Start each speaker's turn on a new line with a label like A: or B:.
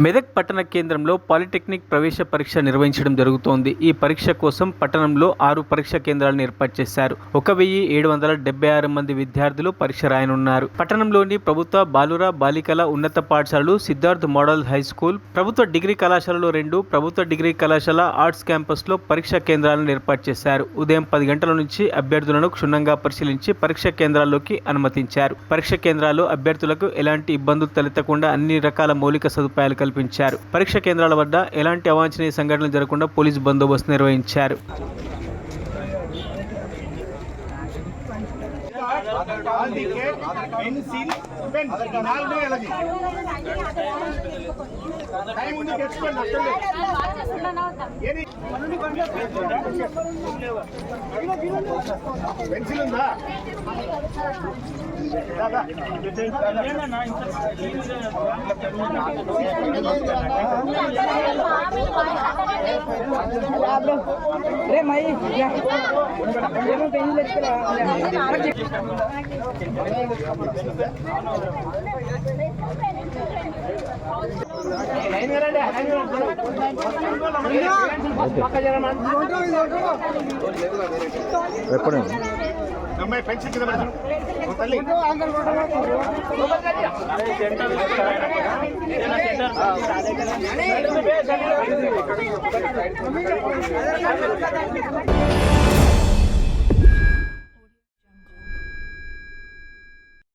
A: మెదక్ పట్టణ కేంద్రంలో పాలిటెక్నిక్ ప్రవేశ పరీక్ష నిర్వహించడం జరుగుతోంది. ఈ పరీక్ష కోసం పట్టణంలో 6 పరీక్ష కేంద్రాలను ఏర్పాటు చేశారు. 1776 మంది విద్యార్థులు పరీక్ష రాయనున్నారు. పట్టణంలోని ప్రభుత్వ బాలుర బాలికల ఉన్నత పాఠశాలలు, సిద్ధార్థ్ మోడల్ హై స్కూల్, ప్రభుత్వ డిగ్రీ కళాశాలలో 2, ప్రభుత్వ డిగ్రీ కళాశాల ఆర్ట్స్ క్యాంపస్లో పరీక్షా కేంద్రాలను ఏర్పాటు చేశారు. ఉదయం 10 గంటల నుంచి అభ్యర్థులను క్షుణ్ణంగా పరిశీలించి పరీక్ష కేంద్రాల్లోకి అనుమతించారు. పరీక్ష కేంద్రాల్లో అభ్యర్థులకు ఎలాంటి ఇబ్బందులు తలెత్తకుండా అన్ని రకాల మౌలిక సదుపాయాలు కల్పించారు. పరీక్ష కేంద్రాల వద్ద ఎలాంటి అవాంఛనీయ సంఘటనలు జరగకుండా పోలీసు బందోబస్తు నిర్వహించారు.
B: ఎప్పుడు